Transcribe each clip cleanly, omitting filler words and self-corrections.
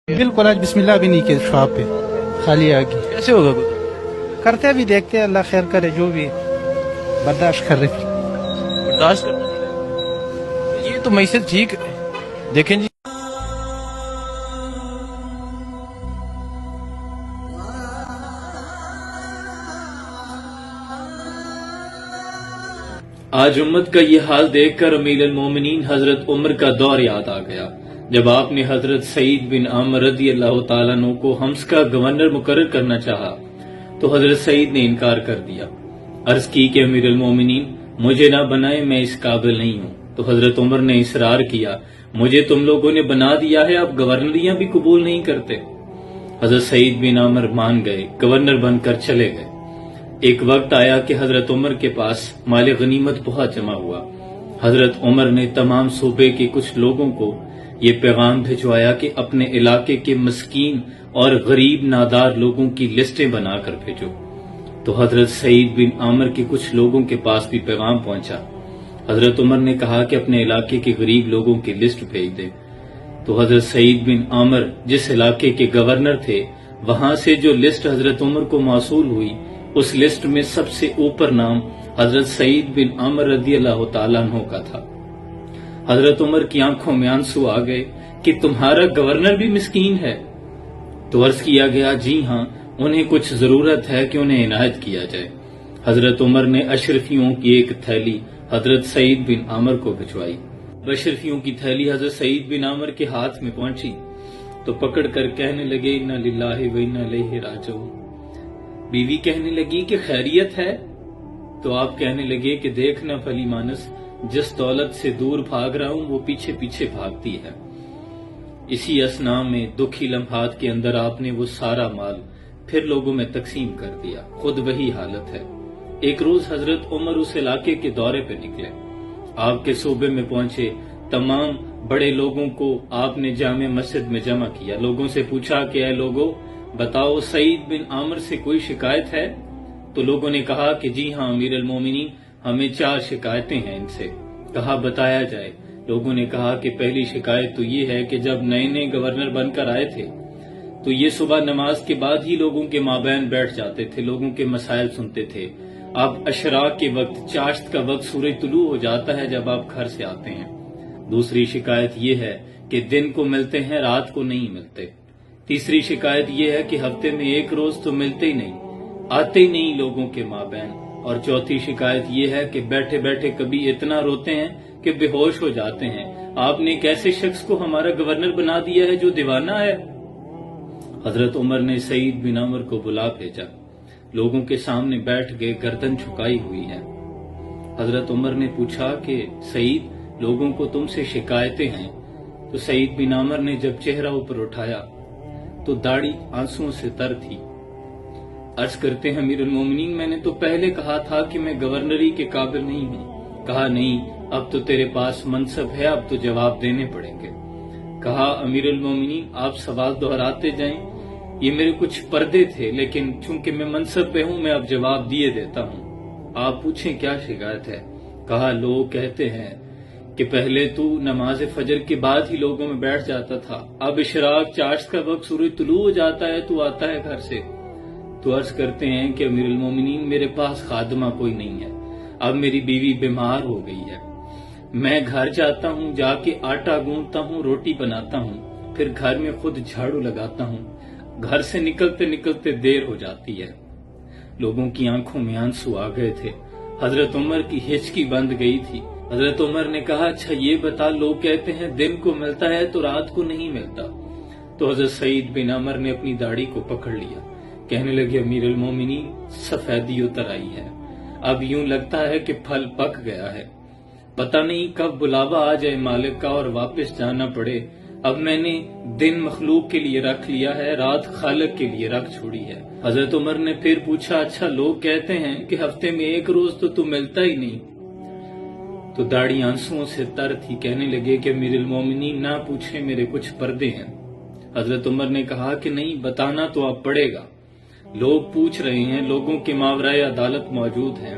बिल्कुल आज बिस्मिल्लाह भी नहीं किया शॉप पे, खाली आ गई। कैसे होगा गुजर? करते भी देखते हैं, अल्लाह खैर करे, जो भी बर्दाश्त कर रहे। बर्दाश्त करना पड़ेगा। ये तो मैसेज ठीक है। देखें जी, आज उम्मत का ये हाल देखकर अमीर अल मोमिनीन हजरत उमर का दौर याद आ गया, जब आपने हजरत सईद बिन आमर रदी अल्लाह तआला अन्हु को हम्स का गवर्नर मुकर्रर करना चाहा तो हजरत सईद ने इनकार कर दिया। अर्ज की कि अमीर अल मोमिनीन मुझे ना बनाए, मैं इस काबिल नहीं हूँ। तो हजरत उमर ने इसरार किया, मुझे तुम लोगों ने बना दिया है, अब गवर्नरियां भी कबूल नहीं करते। हजरत सईद बिन आमर मान गए, गवर्नर बनकर चले गए। एक वक्त आया कि हजरत उमर के पास माल गनीमत बहुत जमा हुआ। हजरत उमर ने तमाम सूबे के कुछ लोगों को ये पैगाम भिजवाया कि अपने इलाके के मस्कीन और गरीब नादार लोगों की लिस्टें बनाकर भेजो। तो हजरत सईद बिन आमर के कुछ लोगों के पास भी पैगाम पहुंचा। हजरत उमर ने कहा कि अपने इलाके के गरीब लोगों की लिस्ट भेज दे। तो हजरत सईद बिन आमर जिस इलाके के गवर्नर थे, वहां से जो लिस्ट हजरत उमर को मौसूल हुई, उस लिस्ट में सबसे ऊपर नाम हजरत सईद बिन आमर रदी अल्लाह तआला अन्हु का था। हजरत उमर की आंखों में आंसू आ गए कि तुम्हारा गवर्नर भी मिस्कीन है। तो अर्ज किया गया, जी हां, उन्हें कुछ जरूरत है कि उन्हें इनायत किया जाए। हजरत उमर ने अशरफियों की एक थैली हजरत सईद बिन आमर को भिजवाई। अशरफियों की थैली हजरत सईद बिन आमर के हाथ में पहुंची तो पकड़कर कहने लगे, इन्ना लिल्लाहि व इन्ना इलैहि राजिऊन। बीवी कहने लगी कि खैरियत है? तो आप कहने लगे कि देखना फली मानस, जिस दौलत से दूर भाग रहा हूं वो पीछे पीछे भागती है। इसी असना में दुखी लम्हात के अंदर आपने वो सारा माल फिर लोगों में तकसीम कर दिया। खुद वही हालत है। एक रोज हजरत उमर उस इलाके के दौरे पे निकले, आपके सूबे में पहुंचे। तमाम बड़े लोगों को आपने जामे मस्जिद में जमा किया। लोगों से पूछा कि ऐ लोगों, बताओ सईद बिन आमर से कोई शिकायत है? तो लोगों ने कहा कि जी हां अमीर अल मोमिनीन, हमें 4 शिकायतें हैं इनसे। कहा बताया जाए। लोगों ने कहा कि पहली शिकायत तो ये है कि जब नए नए गवर्नर बनकर आए थे तो ये सुबह नमाज के बाद ही लोगों के माबैन बैठ जाते थे, लोगों के मसाइल सुनते थे। अब अशराक के वक्त, चाश्त का वक्त, सूरज तुलू हो जाता है जब आप घर से आते हैं। दूसरी शिकायत ये है कि दिन को मिलते हैं, रात को नहीं मिलते। तीसरी शिकायत ये है कि हफ्ते में एक रोज तो मिलते ही नहीं, आते ही नहीं लोगों के माबैन। और चौथी शिकायत ये है कि बैठे बैठे कभी इतना रोते हैं कि बेहोश हो जाते हैं। आपने एक ऐसे शख्स को हमारा गवर्नर बना दिया है जो दीवाना है। हजरत उमर ने सईद बिन आमर को बुला भेजा। लोगों के सामने बैठ गए, गर्दन झुकाई हुई है। हजरत उमर ने पूछा कि सईद, लोगों को तुमसे शिकायतें हैं। तो सईद बिन आमर ने जब चेहरा ऊपर उठाया तो दाढ़ी आंसुओं से तर थी। अर्ज करते हैं, अमीर अल मोमिनीन, मैंने तो पहले कहा था कि मैं गवर्नरी के काबिल नहीं हूँ। कहा नहीं, अब तो तेरे पास मनसब है, अब तो जवाब देने पड़ेंगे। कहा अमीर अल मोमिनीन, आप सवाल दोहराते जाएं, ये मेरे कुछ पर्दे थे, लेकिन चूंकि मैं मनसब पे हूँ, मैं अब जवाब दिए देता हूँ। आप पूछें क्या शिकायत है? कहा लोग कहते हैं कि पहले तू नमाज फजर के बाद ही लोगों में बैठ जाता था, अब इशराक चाश्त का वक्त, सूरज तुलू हो जाता है, तू आता है घर से। तो अर्ज करते हैं कि अमीर अल मोमिनीन, मेरे पास खादमा कोई नहीं है, अब मेरी बीवी बीमार हो गई है। मैं घर जाता हूँ, जाके आटा गूंथता हूँ, रोटी बनाता हूँ, फिर घर में खुद झाड़ू लगाता हूँ। घर से निकलते निकलते देर हो जाती है। लोगों की आंखों में आंसू आ गए थे। हजरत उमर की हिचकी बंद गई थी। हजरत उमर ने कहा, अच्छा ये बता, लोग कहते हैं दिन को मिलता है तो रात को नहीं मिलता। तो हजरत सईद बिन आमर ने अपनी दाढ़ी को पकड़ लिया। कहने लगे, अमीर अल मोमिनीन, सफेदी उतर आई है, अब यूं लगता है कि फल पक गया है। पता नहीं कब बुलावा आ जाए मालिक का और वापस जाना पड़े। अब मैंने दिन मखलूक के लिए रख लिया है, रात खालिक के लिए रख छोड़ी है। हजरत उमर ने फिर पूछा, अच्छा लोग कहते हैं कि हफ्ते में एक रोज तो तू मिलता ही नहीं। तो दाढ़ी आंसुओं से तर थी। कहने लगे कि अमीर अल मोमिनीन, ना पूछे, मेरे कुछ पर्दे हैं। हजरत उमर ने कहा कि नहीं, बताना तो अब पड़ेगा, लोग पूछ रहे हैं, लोगों के मावराए अदालत मौजूद हैं।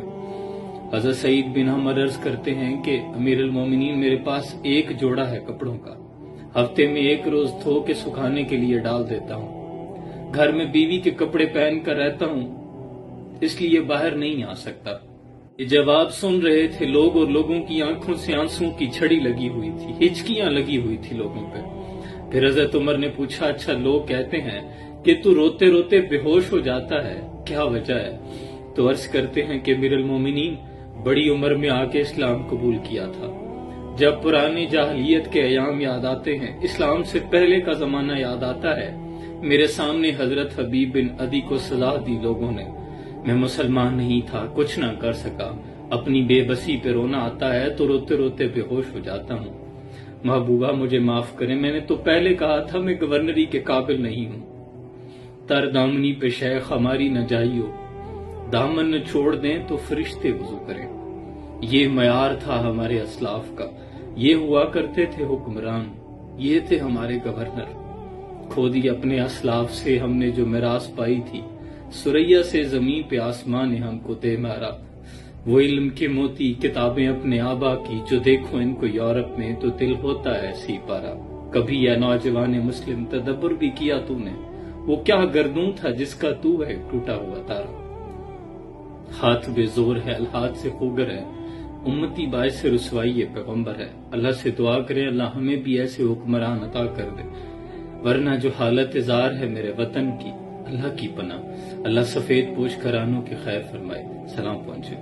हजरत सईद बिन आमर अर्ज करते हैं कि अमीर अल मोमिनीन, मेरे पास एक जोड़ा है कपड़ों का, ہفتے میں 1 روز دھو کے سکھانے کے لیے ڈال دیتا ہوں۔ گھر میں بیوی کے کپڑے پہن کر رہتا ہوں، اس لیے باہر نہیں آ سکتا۔ یہ جواب سن رہے تھے لوگ اور لوگوں کی آنکھوں سے آنسوں کی چھڑی لگی ہوئی تھی، ہچکیاں لگی ہوئی تھی لوگوں پہ۔ پھر حضرت عمر نے پوچھا، اچھا لوگ کہتے ہیں کہ تو روتے روتے بے ہوش ہو جاتا ہے، کیا وجہ ہے؟ تو عرض کرتے ہیں کہ امیر المومنین بڑی عمر میں آ کے اسلام قبول کیا تھا۔ جب پرانی جاہلیت کے ایام یاد آتے ہیں، اسلام سے پہلے کا زمانہ یاد آتا ہے، میرے سامنے حضرت حبیب بن عدی کو سزا دی لوگوں نے، میں مسلمان نہیں تھا، کچھ نہ کر سکا، اپنی بے بسی پہ رونا آتا ہے تو روتے روتے بے ہوش ہو جاتا ہوں۔ محبوبہ مجھے معاف کریں، میں نے تو پہلے کہا تھا میں گورنری کے قابل نہیں ہوں۔ تر دامنی پہ شیخ ہماری نہ جائیو، دامن نہ چھوڑ دیں تو فرشتے وضو کریں۔ یہ معیار تھا ہمارے اسلاف کا، یہ ہوا کرتے تھے حکمران، یہ تھے ہمارے گورنر۔ کھو دی اپنے اسلاف سے ہم نے جو میراث پائی تھی، سریا سے زمین پہ آسمان نے ہم کو دے مارا۔ وہ علم کے موتی کتابیں اپنے آبا کی، جو دیکھو ان کو یورپ میں تو دل ہوتا ہے سی پارا۔ کبھی یا نوجوان مسلم تدبر بھی کیا تو نے، وہ کیا گردوں تھا جس کا تو ہے ٹوٹا ہوا تارا۔ ہاتھ بے زور ہے، الہاتھ سے خوگر ہے، امتی باعث رسوائی پیغمبر ہے۔ اللہ سے دعا کریں اللہ ہمیں بھی ایسے حکمران عطا کر دے، ورنہ جو حالت زار ہے میرے وطن کی، اللہ کی پناہ، اللہ سفید پوش گھرانوں کی خیر فرمائے۔ سلام پہنچے۔